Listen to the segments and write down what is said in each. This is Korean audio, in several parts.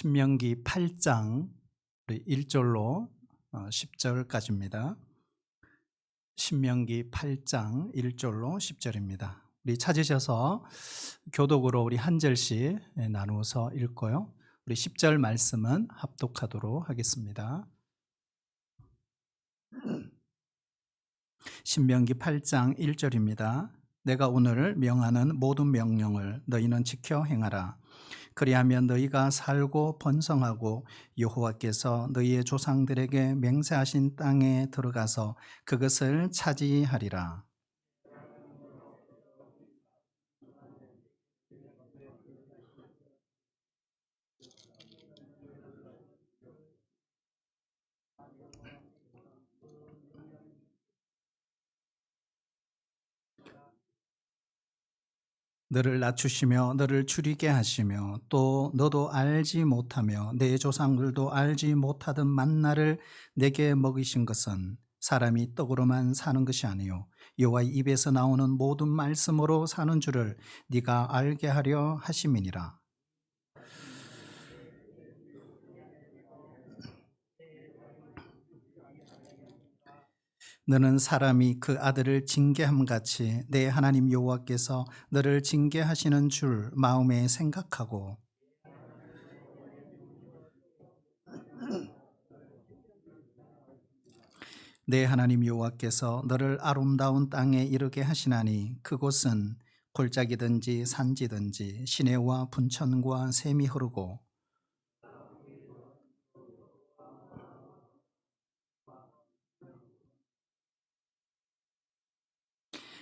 신명기 8장 1절로 10절까지입니다. 신명기 8장 1절로 10절입니다. 우리 찾으셔서 교독으로 우리 한 절씩 나누어서 읽고요. 우리 10절 말씀은 합독하도록 하겠습니다. 신명기 8장 1절입니다. 내가 오늘 명하는 모든 명령을 너희는 지켜 행하라. 그리하면 너희가 살고 번성하고 여호와께서 너희의 조상들에게 맹세하신 땅에 들어가서 그것을 차지하리라. 너를 낮추시며 너를 줄이게 하시며 또 너도 알지 못하며 내 조상들도 알지 못하던 만나를 내게 먹이신 것은 사람이 떡으로만 사는 것이 아니요 여호와의 입에서 나오는 모든 말씀으로 사는 줄을 네가 알게 하려 하심이니라. 너는 사람이 그 아들을 징계함 같이 내 하나님 여호와께서 너를 징계하시는 줄 마음에 생각하고 내 하나님 여호와께서 너를 아름다운 땅에 이르게 하시나니 그곳은 골짜기든지 산지든지 시내와 분천과 샘이 흐르고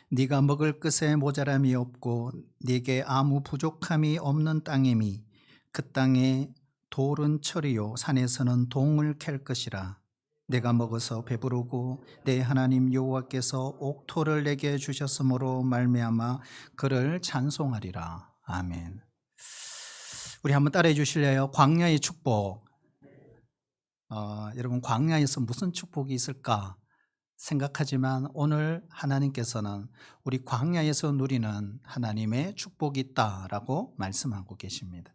네가 먹을 것에 모자람이 없고 네게 아무 부족함이 없는 땅이니 그 땅에 돌은 철이요 산에서는 동을 캘 것이라. 내가 먹어서 배부르고 내 하나님 여호와께서 옥토를 내게 주셨으므로 말미암아 그를 찬송하리라. 아멘. 우리 한번 따라해 주실래요? 광야의 축복. 여러분, 광야에서 무슨 축복이 있을까 생각하지만 오늘 하나님께서는 우리 광야에서 누리는 하나님의 축복이 있다라고 말씀하고 계십니다.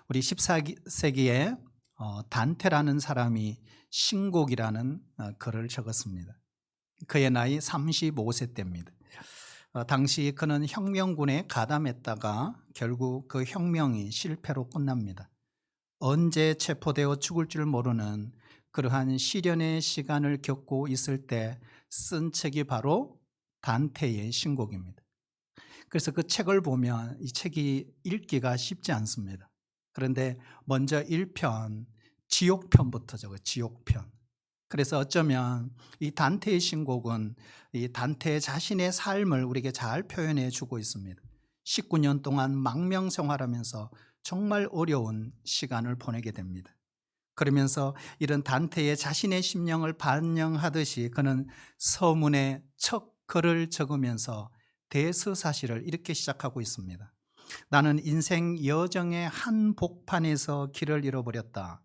우리 14세기에 단테라는 사람이 신곡이라는 글을 적었습니다. 그의 나이 35세 때입니다. 당시 그는 혁명군에 가담했다가 결국 그 혁명이 실패로 끝납니다. 언제 체포되어 죽을 줄 모르는 그러한 시련의 시간을 겪고 있을 때 쓴 책이 바로 단테의 신곡입니다. 그래서 그 책을 보면 이 책이 읽기가 쉽지 않습니다. 그런데 먼저 1편, 지옥편부터 적어요. 지옥편. 그래서 어쩌면 이 단테의 신곡은 이 단테 자신의 삶을 우리에게 잘 표현해 주고 있습니다. 19년 동안 망명 생활하면서 정말 어려운 시간을 보내게 됩니다. 그러면서 이런 단테의 자신의 심령을 반영하듯이 그는 서문에 첫 글을 적으면서 대서사시를 이렇게 시작하고 있습니다. 나는 인생 여정의 한 복판에서 길을 잃어버렸다.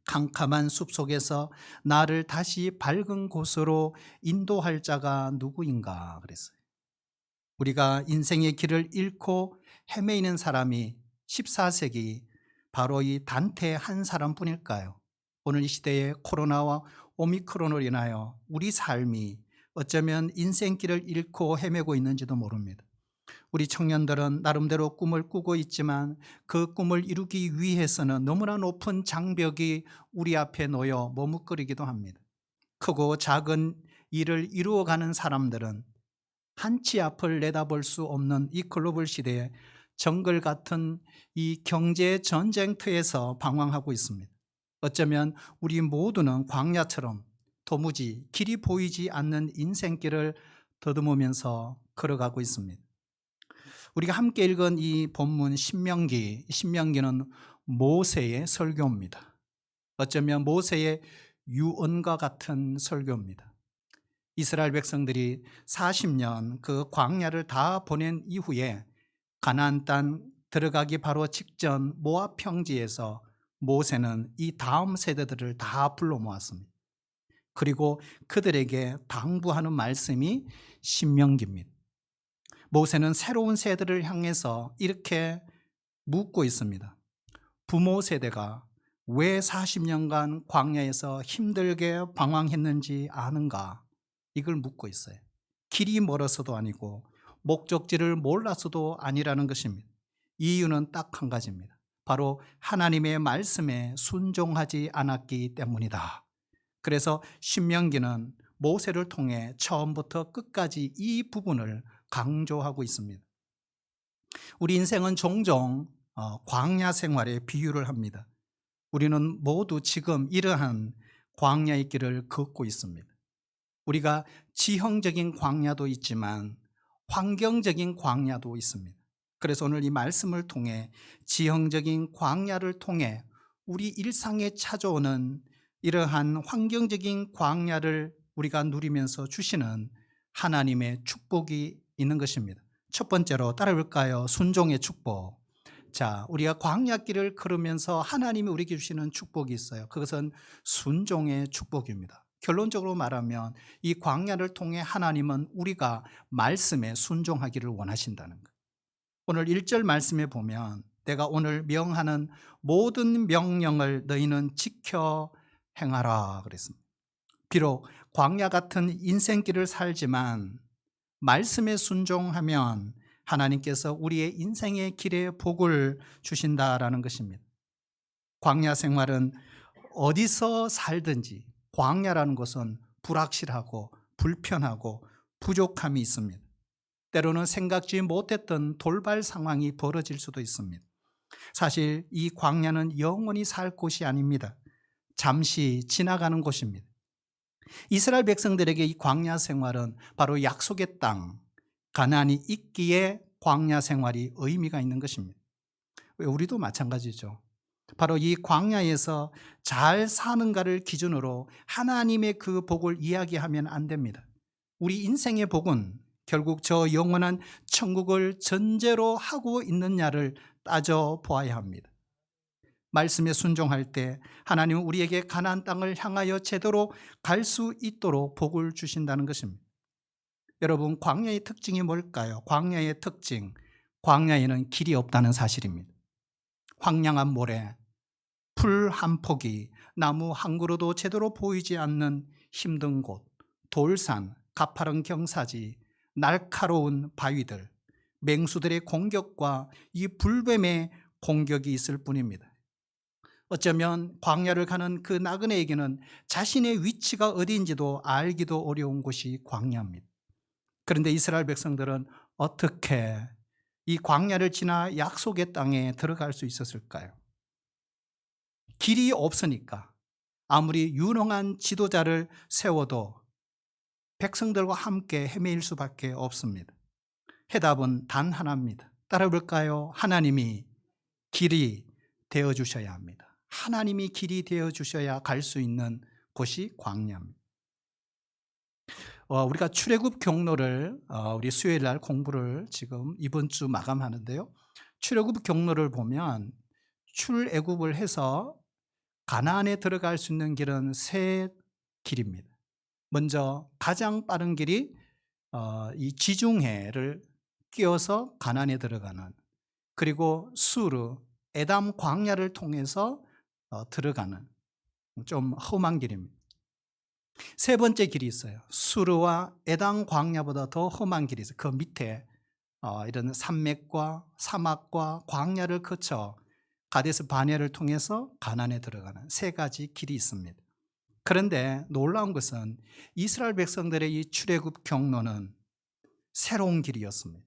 캄캄한 숲속에서 나를 다시 밝은 곳으로 인도할 자가 누구인가 그랬어요. 우리가 인생의 길을 잃고 헤매이는 사람이 14세기 바로 이 단테 한 사람뿐일까요? 오늘 이 시대에 코로나와 오미크론으로 인하여 우리 삶이 어쩌면 인생길을 잃고 헤매고 있는지도 모릅니다. 우리 청년들은 나름대로 꿈을 꾸고 있지만 그 꿈을 이루기 위해서는 너무나 높은 장벽이 우리 앞에 놓여 머뭇거리기도 합니다. 크고 작은 일을 이루어가는 사람들은 한치 앞을 내다볼 수 없는 이 글로벌 시대에 정글 같은 이 경제 전쟁터에서 방황하고 있습니다. 어쩌면 우리 모두는 광야처럼 도무지 길이 보이지 않는 인생길을 더듬으면서 걸어가고 있습니다. 우리가 함께 읽은 이 본문 신명기는 모세의 설교입니다. 어쩌면 모세의 유언과 같은 설교입니다. 이스라엘 백성들이 40년 그 광야를 다 보낸 이후에 가나안 땅 들어가기 바로 직전 모압 평지에서 모세는 이 다음 세대들을 다 불러 모았습니다. 그리고 그들에게 당부하는 말씀이 신명기입니다. 모세는 새로운 세대를 향해서 이렇게 묻고 있습니다. 부모 세대가 왜 40년간 광야에서 힘들게 방황했는지 아는가? 이걸 묻고 있어요. 길이 멀어서도 아니고 목적지를 몰라서도 아니라는 것입니다. 이유는 딱 한 가지입니다. 바로 하나님의 말씀에 순종하지 않았기 때문이다. 그래서 신명기는 모세를 통해 처음부터 끝까지 이 부분을 강조하고 있습니다. 우리 인생은 종종 광야 생활에 비유를 합니다. 우리는 모두 지금 이러한 광야의 길을 걷고 있습니다. 우리가 지형적인 광야도 있지만 환경적인 광야도 있습니다. 그래서 오늘 이 말씀을 통해 지형적인 광야를 통해 우리 일상에 찾아오는 이러한 환경적인 광야를 우리가 누리면서 주시는 하나님의 축복이 있는 것입니다. 첫 번째로 따라볼까요? 순종의 축복. 자, 우리가 광야길을 걸으면서 하나님이 우리에게 주시는 축복이 있어요. 그것은 순종의 축복입니다. 결론적으로 말하면 이 광야를 통해 하나님은 우리가 말씀에 순종하기를 원하신다는 거예요. 오늘 1절 말씀에 보면 내가 오늘 명하는 모든 명령을 너희는 지켜 행하라 그랬습니다. 비록 광야 같은 인생길을 살지만 말씀에 순종하면 하나님께서 우리의 인생의 길에 복을 주신다라는 것입니다. 광야 생활은 어디서 살든지 광야라는 것은 불확실하고 불편하고 부족함이 있습니다. 때로는 생각지 못했던 돌발 상황이 벌어질 수도 있습니다. 사실 이 광야는 영원히 살 곳이 아닙니다. 잠시 지나가는 곳입니다. 이스라엘 백성들에게 이 광야 생활은 바로 약속의 땅 가나안이 있기에 광야 생활이 의미가 있는 것입니다. 우리도 마찬가지죠. 바로 이 광야에서 잘 사는가를 기준으로 하나님의 그 복을 이야기하면 안 됩니다. 우리 인생의 복은 결국 저 영원한 천국을 전제로 하고 있느냐를 따져 보아야 합니다. 말씀에 순종할 때 하나님은 우리에게 가나안 땅을 향하여 제대로 갈 수 있도록 복을 주신다는 것입니다. 여러분, 광야의 특징이 뭘까요? 광야의 특징, 광야에는 길이 없다는 사실입니다. 황량한 모래, 풀 한 폭이, 나무 한 그루도 제대로 보이지 않는 힘든 곳, 돌산, 가파른 경사지, 날카로운 바위들, 맹수들의 공격과 이 불뱀의 공격이 있을 뿐입니다. 어쩌면 광야를 가는 그 나그네에게는 자신의 위치가 어디인지도 알기도 어려운 곳이 광야입니다. 그런데 이스라엘 백성들은 어떻게 이 광야를 지나 약속의 땅에 들어갈 수 있었을까요? 길이 없으니까 아무리 유능한 지도자를 세워도 백성들과 함께 헤매일 수밖에 없습니다. 해답은 단 하나입니다. 따라볼까요? 하나님이 길이 되어주셔야 합니다. 하나님이 길이 되어주셔야 갈 수 있는 곳이 광야입니다. 우리가 출애굽 경로를 우리 수요일 날 공부를 지금 이번 주 마감하는데요. 출애굽 경로를 보면 출애굽을 해서 가나안에 들어갈 수 있는 길은 세 길입니다. 먼저 가장 빠른 길이 이 지중해를 끼어서 가나안에 들어가는, 그리고 수르, 에담 광야를 통해서 들어가는 좀 험한 길입니다. 세 번째 길이 있어요. 수르와 에담 광야보다 더 험한 길이 있어요. 그 밑에 이런 산맥과 사막과 광야를 거쳐 가데스 바네아를 통해서 가나안에 들어가는 세 가지 길이 있습니다. 그런데 놀라운 것은 이스라엘 백성들의 이 출애굽 경로는 새로운 길이었습니다.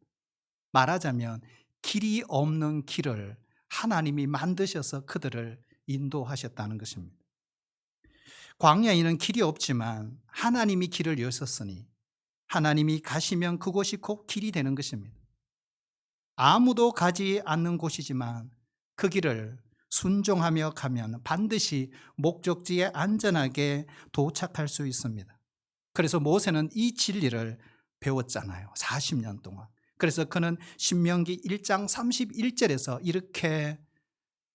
말하자면 길이 없는 길을 하나님이 만드셔서 그들을 인도하셨다는 것입니다. 광야에는 길이 없지만 하나님이 길을 여셨으니 하나님이 가시면 그곳이 곧 길이 되는 것입니다. 아무도 가지 않는 곳이지만 그 길을 순종하며 가면 반드시 목적지에 안전하게 도착할 수 있습니다. 그래서 모세는 이 진리를 배웠잖아요. 40년 동안. 그래서 그는 신명기 1장 31절에서 이렇게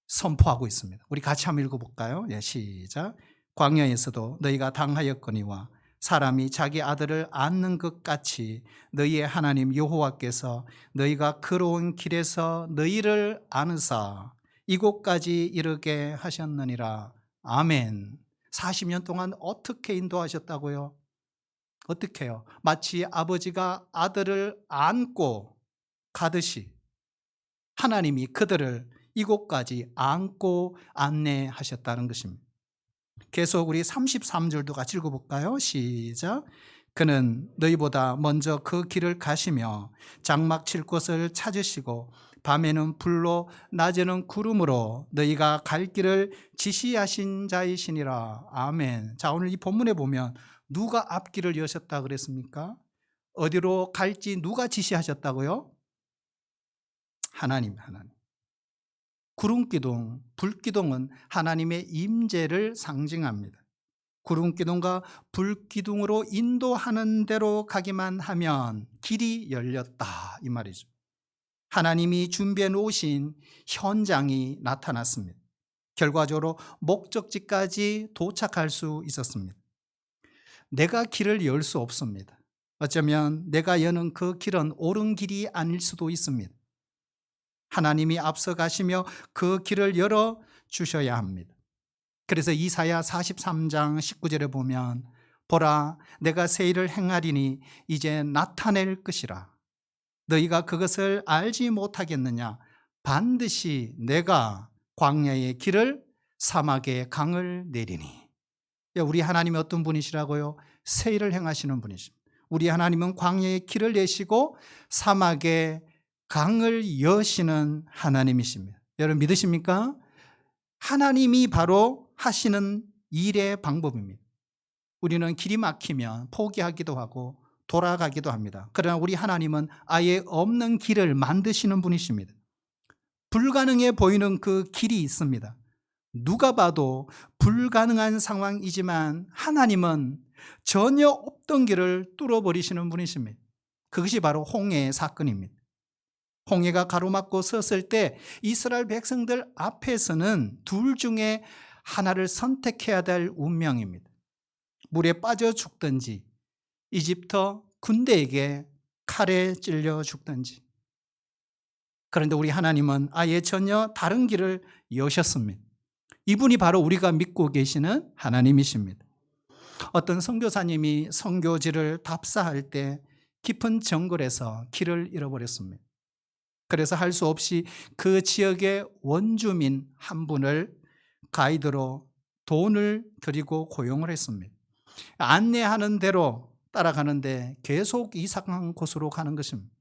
선포하고 있습니다. 우리 같이 한번 읽어볼까요? 예, 시작. 광야에서도 너희가 당하였거니와 사람이 자기 아들을 안는 것 같이 너희의 하나님 여호와께서 너희가 걸어온 길에서 너희를 안으사 이곳까지 이르게 하셨느니라. 아멘. 40년 동안 어떻게 인도하셨다고요? 어떻게요? 마치 아버지가 아들을 안고 가듯이 하나님이 그들을 이곳까지 안고 안내하셨다는 것입니다. 계속 우리 33절도 같이 읽어볼까요? 시작. 그는 너희보다 먼저 그 길을 가시며 장막 칠 곳을 찾으시고 밤에는 불로 낮에는 구름으로 너희가 갈 길을 지시하신 자이시니라. 아멘. 자, 오늘 이 본문에 보면 누가 앞길을 여셨다 그랬습니까? 어디로 갈지 누가 지시하셨다고요? 하나님. 구름기둥, 불기둥은 하나님의 임재를 상징합니다. 구름기둥과 불기둥으로 인도하는 대로 가기만 하면 길이 열렸다 이 말이죠. 하나님이 준비해 놓으신 현장이 나타났습니다. 결과적으로 목적지까지 도착할 수 있었습니다. 내가 길을 열 수 없습니다. 어쩌면 내가 여는 그 길은 옳은 길이 아닐 수도 있습니다. 하나님이 앞서 가시며 그 길을 열어 주셔야 합니다. 그래서 이사야 43장 19절에 보면 보라 내가 새 일을 행하리니 이제 나타낼 것이라. 너희가 그것을 알지 못하겠느냐? 반드시 내가 광야의 길을 사막의 강을 내리니. 우리 하나님이 어떤 분이시라고요? 새 일을 행하시는 분이십니다. 우리 하나님은 광야의 길을 내시고 사막의 강을 여시는 하나님이십니다. 여러분 믿으십니까? 하나님이 바로 하시는 일의 방법입니다. 우리는 길이 막히면 포기하기도 하고 돌아가기도 합니다. 그러나 우리 하나님은 아예 없는 길을 만드시는 분이십니다. 불가능해 보이는 그 길이 있습니다. 누가 봐도 불가능한 상황이지만 하나님은 전혀 없던 길을 뚫어버리시는 분이십니다. 그것이 바로 홍해의 사건입니다. 홍해가 가로막고 섰을 때 이스라엘 백성들 앞에서는 둘 중에 하나를 선택해야 될 운명입니다. 물에 빠져 죽든지 이집트 군대에게 칼에 찔려 죽든지. 그런데 우리 하나님은 아예 전혀 다른 길을 여셨습니다. 이분이 바로 우리가 믿고 계시는 하나님이십니다. 어떤 선교사님이 선교지를 답사할 때 깊은 정글에서 길을 잃어버렸습니다. 그래서 할 수 없이 그 지역의 원주민 한 분을 가이드로 돈을 들이고 고용을 했습니다. 안내하는 대로 따라가는데 계속 이상한 곳으로 가는 것입니다.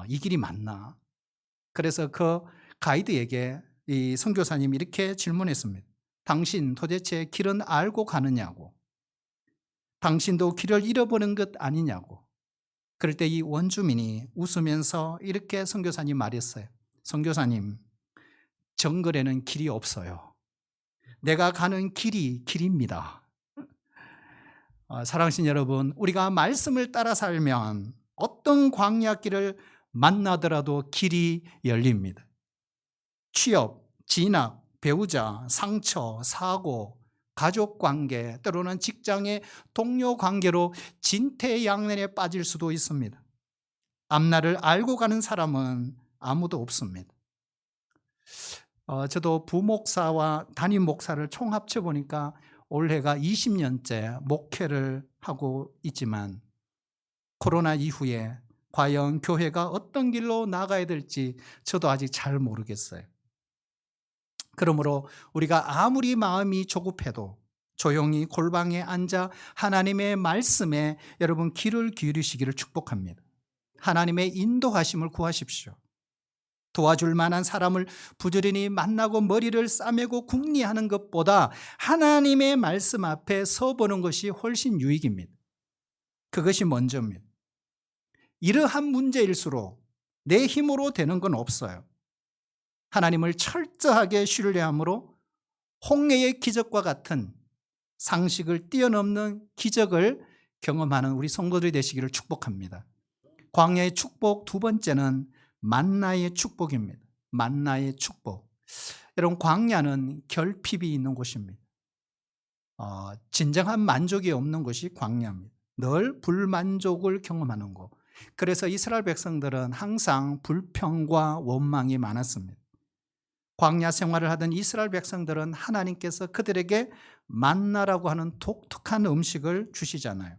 이 길이 맞나? 그래서 그 가이드에게 이 선교사님이 이렇게 질문했습니다. 당신 도대체 길은 알고 가느냐고. 당신도 길을 잃어버린 것 아니냐고. 그럴 때 이 원주민이 웃으면서 이렇게 선교사님 말했어요. 선교사님, 정글에는 길이 없어요. 내가 가는 길이 길입니다. 사랑하신 여러분, 우리가 말씀을 따라 살면 어떤 광야길을 만나더라도 길이 열립니다. 취업, 진학, 배우자, 상처, 사고, 가족관계, 때로는 직장의 동료 관계로 진퇴양난에 빠질 수도 있습니다. 앞날을 알고 가는 사람은 아무도 없습니다. 저도 부목사와 담임 목사를 총 합쳐보니까 올해가 20년째 목회를 하고 있지만 코로나 이후에 과연 교회가 어떤 길로 나가야 될지 저도 아직 잘 모르겠어요. 그러므로 우리가 아무리 마음이 조급해도 조용히 골방에 앉아 하나님의 말씀에 여러분 귀를 기울이시기를 축복합니다. 하나님의 인도하심을 구하십시오. 도와줄 만한 사람을 부지런히 만나고 머리를 싸매고 궁리하는 것보다 하나님의 말씀 앞에 서보는 것이 훨씬 유익입니다. 그것이 먼저입니다. 이러한 문제일수록 내 힘으로 되는 건 없어요. 하나님을 철저하게 신뢰함으로 홍해의 기적과 같은 상식을 뛰어넘는 기적을 경험하는 우리 성도들이 되시기를 축복합니다. 광야의 축복 두 번째는 만나의 축복입니다. 만나의 축복. 여러분, 광야는 결핍이 있는 곳입니다. 진정한 만족이 없는 것이 광야입니다. 늘 불만족을 경험하는 곳. 그래서 이스라엘 백성들은 항상 불평과 원망이 많았습니다. 광야 생활을 하던 이스라엘 백성들은 하나님께서 그들에게 만나라고 하는 독특한 음식을 주시잖아요.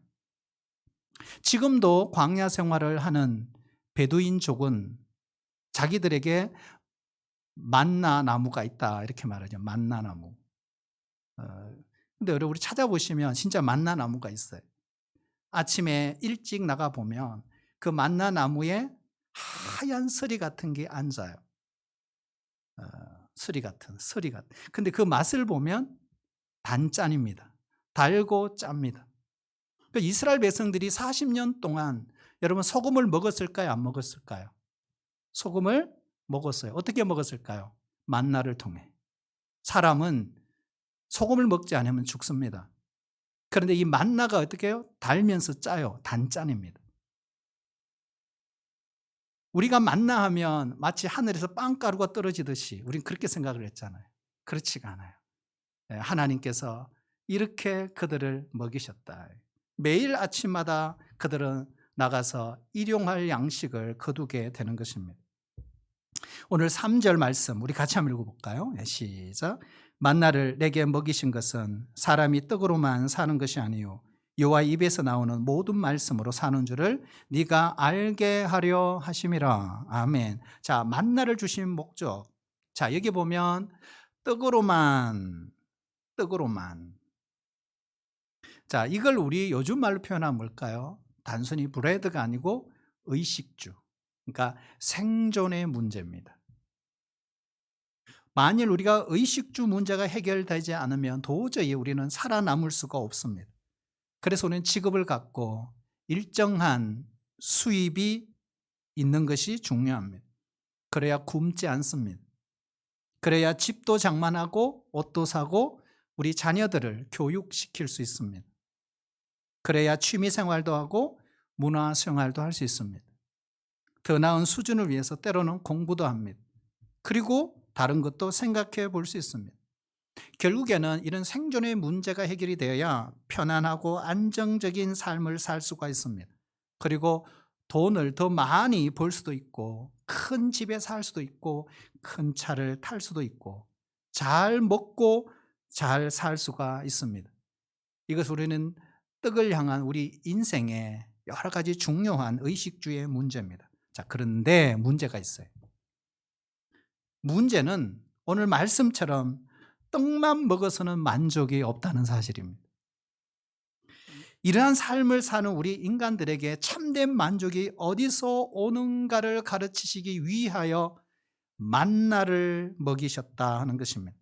지금도 광야 생활을 하는 베두인족은 자기들에게 만나 나무가 있다 이렇게 말하죠. 만나 나무. 근데 여러분 우리 찾아보시면 진짜 만나 나무가 있어요. 아침에 일찍 나가 보면 그 만나 나무에 하얀 서리 같은 게 앉아요. 서리 같은. 근데 그 맛을 보면 단짠입니다. 달고 짭니다. 그 이스라엘 백성들이 40년 동안 여러분 소금을 먹었을까요? 안 먹었을까요? 소금을 먹었어요. 어떻게 먹었을까요? 만나를 통해. 사람은 소금을 먹지 않으면 죽습니다. 그런데 이 만나가 어떻게 해요? 달면서 짜요. 단짠입니다. 우리가 만나 하면 마치 하늘에서 빵가루가 떨어지듯이 우린 그렇게 생각을 했잖아요. 그렇지가 않아요. 하나님께서 이렇게 그들을 먹이셨다. 매일 아침마다 그들은 나가서 일용할 양식을 거두게 되는 것입니다. 오늘 3절 말씀 우리 같이 한번 읽어볼까요? 시작. 만나를 내게 먹이신 것은 사람이 떡으로만 사는 것이 아니요 여호와 입에서 나오는 모든 말씀으로 사는 줄을 네가 알게 하려 하심이라. 아멘. 자, 만나를 주신 목적. 자, 여기 보면 떡으로만. 자, 이걸 우리 요즘 말로 표현하면 뭘까요? 단순히 브레드가 아니고 의식주. 그러니까 생존의 문제입니다. 만일 우리가 의식주 문제가 해결되지 않으면 도저히 우리는 살아남을 수가 없습니다. 그래서 우리는 직업을 갖고 일정한 수입이 있는 것이 중요합니다. 그래야 굶지 않습니다. 그래야 집도 장만하고 옷도 사고 우리 자녀들을 교육시킬 수 있습니다. 그래야 취미생활도 하고 문화생활도 할 수 있습니다. 더 나은 수준을 위해서 때로는 공부도 합니다. 그리고 다른 것도 생각해 볼 수 있습니다. 결국에는 이런 생존의 문제가 해결이 되어야 편안하고 안정적인 삶을 살 수가 있습니다. 그리고 돈을 더 많이 벌 수도 있고 큰 집에 살 수도 있고 큰 차를 탈 수도 있고 잘 먹고 잘 살 수가 있습니다. 이것 우리는 떡을 향한 우리 인생의 여러 가지 중요한 의식주의 문제입니다. 자, 그런데 문제가 있어요. 문제는 오늘 말씀처럼 떡만 먹어서는 만족이 없다는 사실입니다. 이러한 삶을 사는 우리 인간들에게 참된 만족이 어디서 오는가를 가르치시기 위하여 만나를 먹이셨다 하는 것입니다.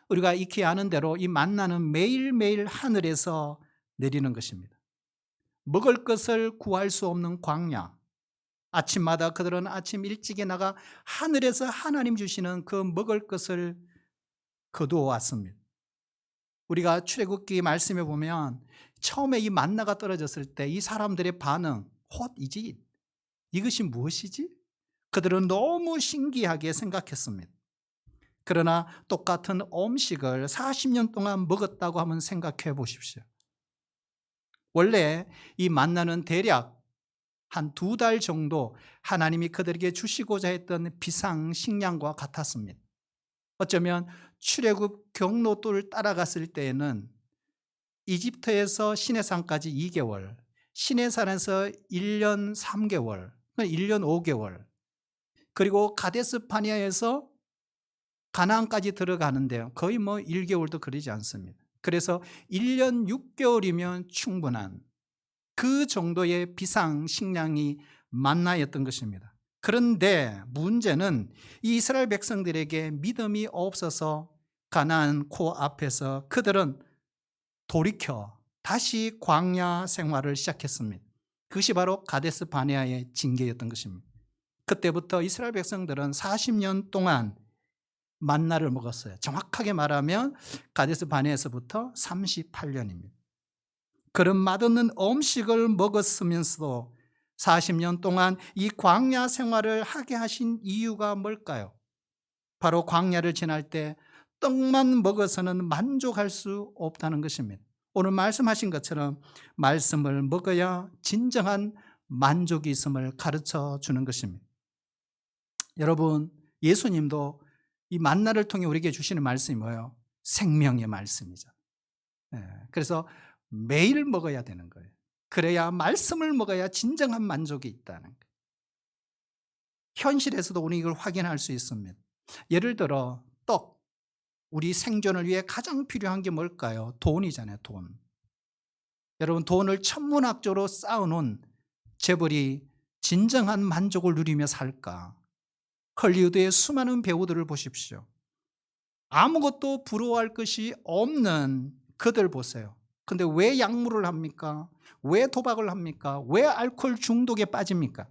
우리가 익히 아는 대로 이 만나는 매일매일 하늘에서 내리는 것입니다. 먹을 것을 구할 수 없는 광야. 아침마다 그들은 아침 일찍에 나가 하늘에서 하나님 주시는 그 먹을 것을 거두어 왔습니다. 우리가 출애굽기 말씀에 보면 처음에 이 만나가 떨어졌을 때 이 사람들의 반응, 헛이지? 이것이 무엇이지? 그들은 너무 신기하게 생각했습니다. 그러나 똑같은 음식을 40년 동안 먹었다고 하면 생각해 보십시오. 원래 이 만나는 대략 한 2달 정도 하나님이 그들에게 주시고자 했던 비상식량과 같았습니다. 어쩌면 출애굽 경로도를 따라갔을 때에는 이집트에서 시내산까지 2개월, 시내산에서 1년 3개월, 1년 5개월, 그리고 가데스 바네아에서 가나안까지 들어가는데요. 거의 1개월도 그러지 않습니다. 그래서 1년 6개월이면 충분한 그 정도의 비상식량이 만나였던 것입니다. 그런데 문제는 이 이스라엘 백성들에게 믿음이 없어서 가나안 코앞에서 그들은 돌이켜 다시 광야 생활을 시작했습니다. 그것이 바로 가데스 바네아의 징계였던 것입니다. 그때부터 이스라엘 백성들은 40년 동안 만나를 먹었어요. 정확하게 말하면 가데스 바네아에서부터 38년입니다. 그런 맛없는 음식을 먹었으면서도 40년 동안 이 광야 생활을 하게 하신 이유가 뭘까요? 바로 광야를 지날 때 떡만 먹어서는 만족할 수 없다는 것입니다. 오늘 말씀하신 것처럼 말씀을 먹어야 진정한 만족이 있음을 가르쳐 주는 것입니다. 여러분, 예수님도 이 만나를 통해 우리에게 주시는 말씀이 뭐예요? 생명의 말씀이죠. 그래서 매일 먹어야 되는 거예요. 그래야 말씀을 먹어야 진정한 만족이 있다는 거예요. 현실에서도 우리 이걸 확인할 수 있습니다. 예를 들어 떡, 우리 생존을 위해 가장 필요한 게 뭘까요? 돈이잖아요. 돈. 여러분, 돈을 천문학적으로 쌓아놓은 재벌이 진정한 만족을 누리며 살까? 헐리우드의 수많은 배우들을 보십시오. 아무것도 부러워할 것이 없는 그들 보세요. 근데 왜 약물을 합니까? 왜 도박을 합니까? 왜 알코올 중독에 빠집니까?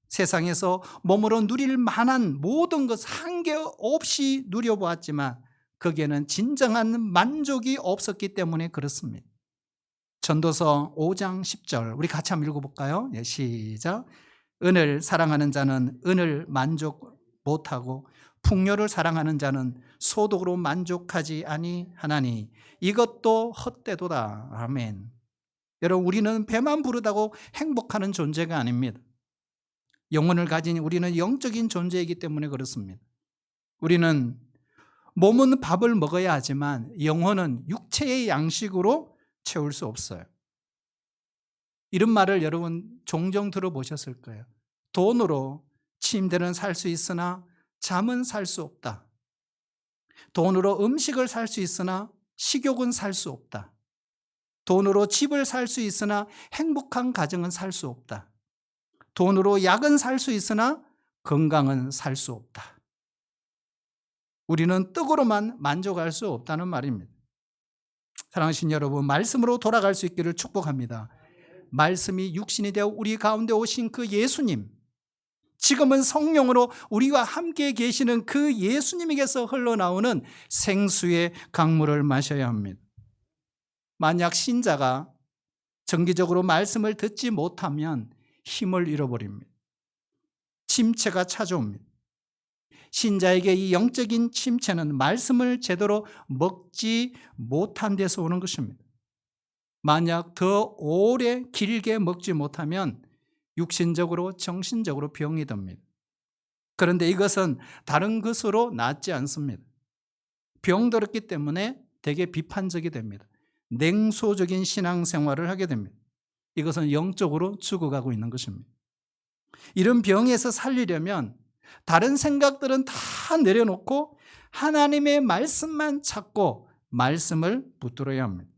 세상에서 몸으로 누릴 만한 모든 것 한계 없이 누려보았지만 거기에는 진정한 만족이 없었기 때문에 그렇습니다. 전도서 5장 10절 우리 같이 한번 읽어볼까요? 시작. 은을 사랑하는 자는 은을 만족 못하고 풍요를 사랑하는 자는 소득으로 만족하지 아니하나니 이것도 헛되도다. 아멘. 여러분, 우리는 배만 부르다고 행복하는 존재가 아닙니다. 영혼을 가진 우리는 영적인 존재이기 때문에 그렇습니다. 우리는 몸은 밥을 먹어야 하지만 영혼은 육체의 양식으로 채울 수 없어요. 이런 말을 여러분 종종 들어보셨을 거예요. 돈으로 침대는 살 수 있으나 잠은 살 수 없다. 돈으로 음식을 살 수 있으나 식욕은 살 수 없다. 돈으로 집을 살 수 있으나 행복한 가정은 살 수 없다. 돈으로 약은 살 수 있으나 건강은 살 수 없다. 우리는 떡으로만 만족할 수 없다는 말입니다. 사랑하신 여러분, 말씀으로 돌아갈 수 있기를 축복합니다. 말씀이 육신이 되어 우리 가운데 오신 그 예수님, 지금은 성령으로 우리와 함께 계시는 그 예수님에게서 흘러나오는 생수의 강물을 마셔야 합니다. 만약 신자가 정기적으로 말씀을 듣지 못하면 힘을 잃어버립니다. 침체가 찾아옵니다. 신자에게 이 영적인 침체는 말씀을 제대로 먹지 못한 데서 오는 것입니다. 만약 더 오래 길게 먹지 못하면 육신적으로 정신적으로 병이 듭니다. 그런데 이것은 다른 것으로 낫지 않습니다. 병들었기 때문에 되게 비판적이 됩니다. 냉소적인 신앙생활을 하게 됩니다. 이것은 영적으로 죽어가고 있는 것입니다. 이런 병에서 살리려면 다른 생각들은 다 내려놓고 하나님의 말씀만 찾고 말씀을 붙들어야 합니다.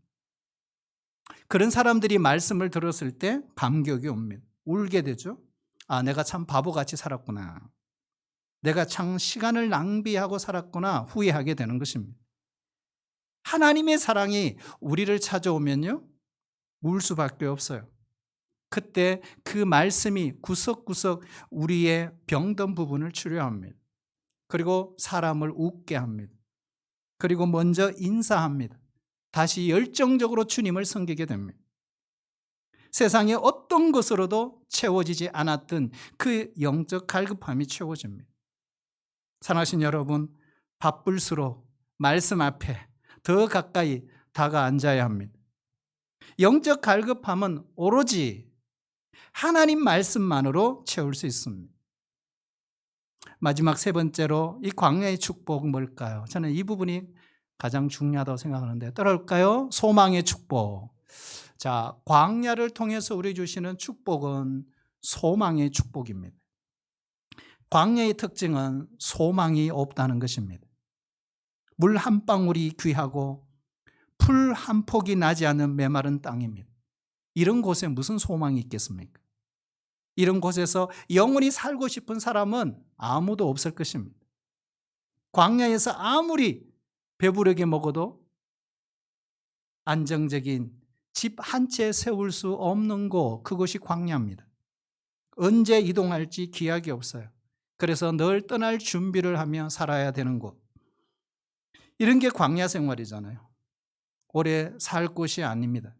그런 사람들이 말씀을 들었을 때 감격이 옵니다. 울게 되죠. 아, 내가 참 바보같이 살았구나. 내가 참 시간을 낭비하고 살았구나 후회하게 되는 것입니다. 하나님의 사랑이 우리를 찾아오면요, 울 수밖에 없어요. 그때 그 말씀이 구석구석 우리의 병든 부분을 치료합니다. 그리고 사람을 웃게 합니다. 그리고 먼저 인사합니다. 다시 열정적으로 주님을 섬기게 됩니다. 세상의 어떤 것으로도 채워지지 않았던 그 영적 갈급함이 채워집니다. 사랑하신 여러분, 바쁠수록 말씀 앞에 더 가까이 다가앉아야 합니다. 영적 갈급함은 오로지 하나님 말씀만으로 채울 수 있습니다. 마지막 세 번째로 이 광야의 축복은 뭘까요? 저는 이 부분이 가장 중요하다고 생각하는데 따라올까요? 소망의 축복. 자, 광야를 통해서 우리 주시는 축복은 소망의 축복입니다. 광야의 특징은 소망이 없다는 것입니다. 물 한 방울이 귀하고 풀 한 폭이 나지 않는 메마른 땅입니다. 이런 곳에 무슨 소망이 있겠습니까? 이런 곳에서 영원히 살고 싶은 사람은 아무도 없을 것입니다. 광야에서 아무리 배부르게 먹어도 안정적인 집 한 채 세울 수 없는 곳, 그것이 광야입니다. 언제 이동할지 기약이 없어요. 그래서 늘 떠날 준비를 하며 살아야 되는 곳. 이런 게 광야 생활이잖아요. 오래 살 곳이 아닙니다.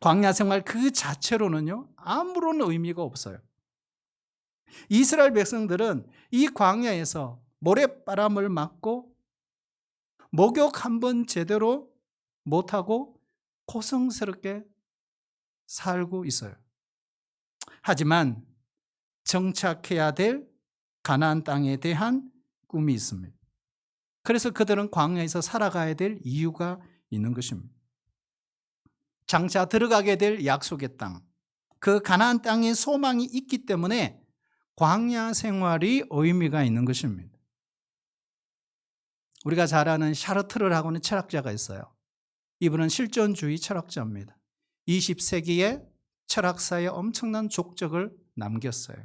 광야 생활 그 자체로는요, 아무런 의미가 없어요. 이스라엘 백성들은 이 광야에서 모래바람을 맞고 목욕 한번 제대로 못하고 고성스럽게 살고 있어요. 하지만 정착해야 될 가나안 땅에 대한 꿈이 있습니다. 그래서 그들은 광야에서 살아가야 될 이유가 있는 것입니다. 장차 들어가게 될 약속의 땅, 그 가나안 땅에 소망이 있기 때문에 광야 생활이 의미가 있는 것입니다. 우리가 잘 아는 샤르트르라고 하는 철학자가 있어요. 이분은 실존주의 철학자입니다. 20세기에 철학사에 엄청난 족적을 남겼어요.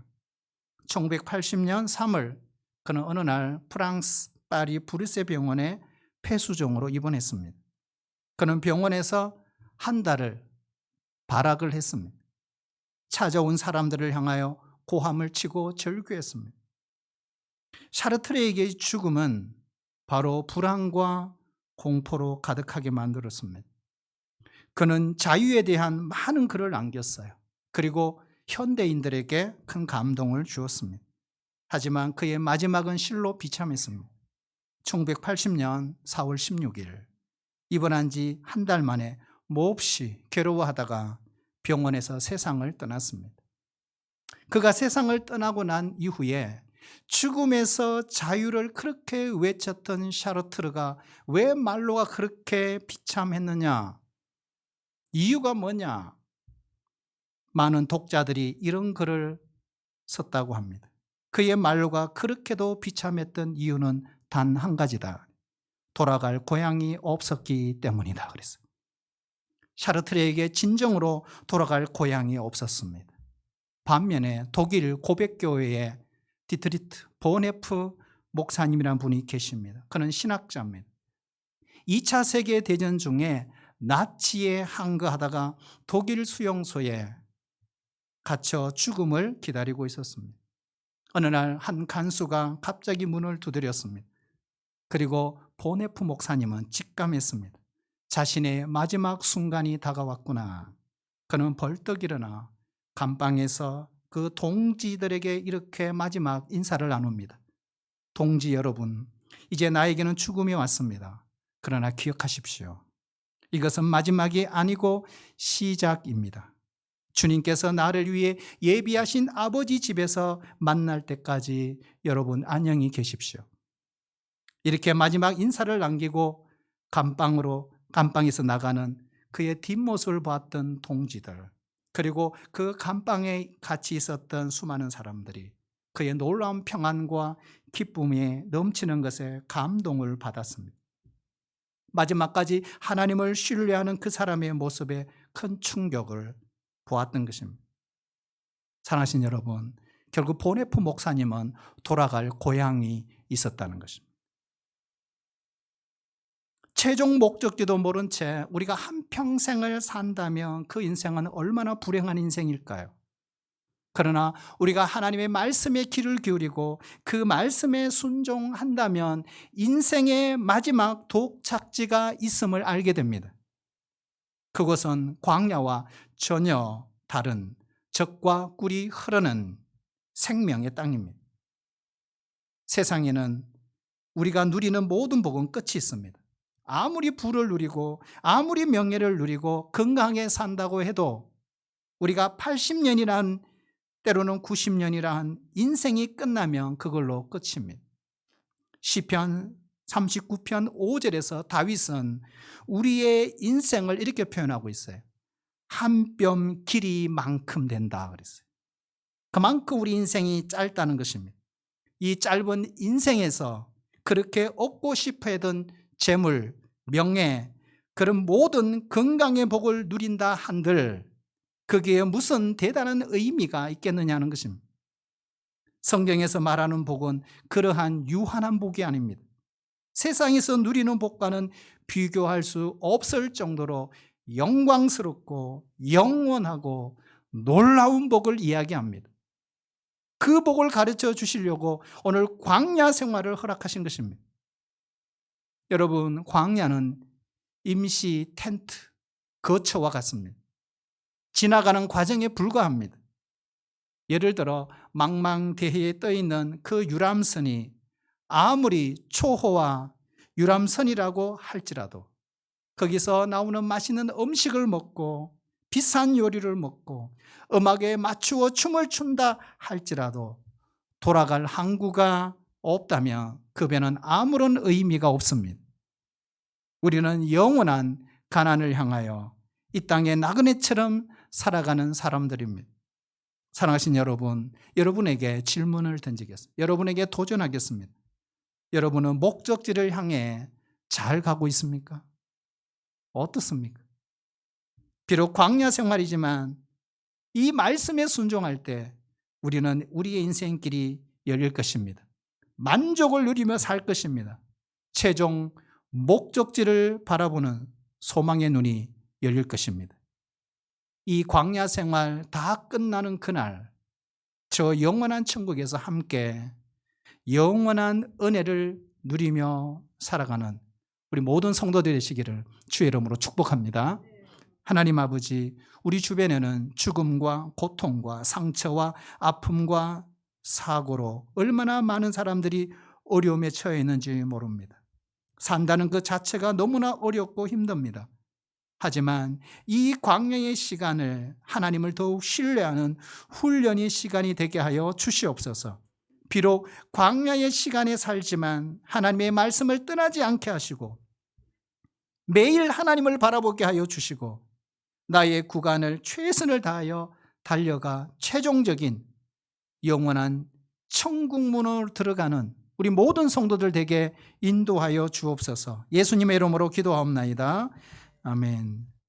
1980년 3월 그는 어느 날 프랑스 파리 브뤼세 병원에 폐수종으로 입원했습니다. 그는 병원에서 한 달을 발악을 했습니다. 찾아온 사람들을 향하여 고함을 치고 절규했습니다. 샤르트르에게 죽음은 바로 불안과 공포로 가득하게 만들었습니다. 그는 자유에 대한 많은 글을 남겼어요. 그리고 현대인들에게 큰 감동을 주었습니다. 하지만 그의 마지막은 실로 비참했습니다. 1980년 4월 16일 입원한 지 한 달 만에 몹시 괴로워하다가 병원에서 세상을 떠났습니다. 그가 세상을 떠나고 난 이후에 죽음에서 자유를 그렇게 외쳤던 샤르트르가 왜 말로가 그렇게 비참했느냐? 이유가 뭐냐? 많은 독자들이 이런 글을 썼다고 합니다. 그의 말로가 그렇게도 비참했던 이유는 단 한 가지다. 돌아갈 고향이 없었기 때문이다. 그랬어요. 샤르트르에게 진정으로 돌아갈 고향이 없었습니다. 반면에 독일 고백교회의 디트리트 보네프 목사님이라는 분이 계십니다. 그는 신학자입니다. 2차 세계대전 중에 나치에 항거하다가 독일 수용소에 갇혀 죽음을 기다리고 있었습니다. 어느 날 한 간수가 갑자기 문을 두드렸습니다. 그리고 보네프 목사님은 직감했습니다. 자신의 마지막 순간이 다가왔구나. 그는 벌떡 일어나 감방에서 그 동지들에게 이렇게 마지막 인사를 나눕니다. 동지 여러분, 이제 나에게는 죽음이 왔습니다. 그러나 기억하십시오. 이것은 마지막이 아니고 시작입니다. 주님께서 나를 위해 예비하신 아버지 집에서 만날 때까지 여러분 안녕히 계십시오. 이렇게 마지막 인사를 남기고 감방에서 나가는 그의 뒷모습을 봤던 동지들, 그리고 그 감방에 같이 있었던 수많은 사람들이 그의 놀라운 평안과 기쁨에 넘치는 것에 감동을 받았습니다. 마지막까지 하나님을 신뢰하는 그 사람의 모습에 큰 충격을 보았던 것입니다. 사랑하신 여러분, 결국 보네프 목사님은 돌아갈 고향이 있었다는 것입니다. 최종 목적지도 모른 채 우리가 한평생을 산다면 그 인생은 얼마나 불행한 인생일까요? 그러나 우리가 하나님의 말씀에 귀를 기울이고 그 말씀에 순종한다면 인생의 마지막 도착지가 있음을 알게 됩니다. 그것은 광야와 전혀 다른 젖과 꿀이 흐르는 생명의 땅입니다. 세상에는 우리가 누리는 모든 복은 끝이 있습니다. 아무리 부를 누리고 아무리 명예를 누리고 건강하게 산다고 해도 우리가 80년이란 때로는 90년이란 인생이 끝나면 그걸로 끝입니다. 시편 39편 5절에서 다윗은 우리의 인생을 이렇게 표현하고 있어요. 한 뼘 길이만큼 된다 그랬어요. 그만큼 우리 인생이 짧다는 것입니다. 이 짧은 인생에서 그렇게 얻고 싶어 했던 재물, 명예, 그런 모든 건강의 복을 누린다 한들 거기에 무슨 대단한 의미가 있겠느냐는 것입니다. 성경에서 말하는 복은 그러한 유한한 복이 아닙니다. 세상에서 누리는 복과는 비교할 수 없을 정도로 영광스럽고 영원하고 놀라운 복을 이야기합니다. 그 복을 가르쳐 주시려고 오늘 광야 생활을 허락하신 것입니다. 여러분, 광야는 임시 텐트, 거처와 같습니다. 지나가는 과정에 불과합니다. 예를 들어 망망대해에 떠있는 그 유람선이 아무리 초호와 유람선이라고 할지라도 거기서 나오는 맛있는 음식을 먹고 비싼 요리를 먹고 음악에 맞추어 춤을 춘다 할지라도 돌아갈 항구가 없다면 그 배는 아무런 의미가 없습니다. 우리는 영원한 가나안을 향하여 이 땅의 나그네처럼 살아가는 사람들입니다. 사랑하신 여러분, 여러분에게 질문을 던지겠습니다. 여러분에게 도전하겠습니다. 여러분은 목적지를 향해 잘 가고 있습니까? 어떻습니까? 비록 광야 생활이지만 이 말씀에 순종할 때 우리는 우리의 인생길이 열릴 것입니다. 만족을 누리며 살 것입니다. 최종 목적지를 바라보는 소망의 눈이 열릴 것입니다. 이 광야 생활 다 끝나는 그날 저 영원한 천국에서 함께 영원한 은혜를 누리며 살아가는 우리 모든 성도들 되시기를 주의 이름으로 축복합니다. 하나님 아버지, 우리 주변에는 죽음과 고통과 상처와 아픔과 사고로 얼마나 많은 사람들이 어려움에 처해 있는지 모릅니다. 산다는 그 자체가 너무나 어렵고 힘듭니다. 하지만 이 광야의 시간을 하나님을 더욱 신뢰하는 훈련의 시간이 되게 하여 주시옵소서. 비록 광야의 시간에 살지만 하나님의 말씀을 떠나지 않게 하시고 매일 하나님을 바라보게 하여 주시고 나의 구간을 최선을 다하여 달려가 최종적인 영원한 천국문으로 들어가는 우리 모든 성도들 되게 인도하여 주옵소서. 예수님의 이름으로 기도하옵나이다. 아멘.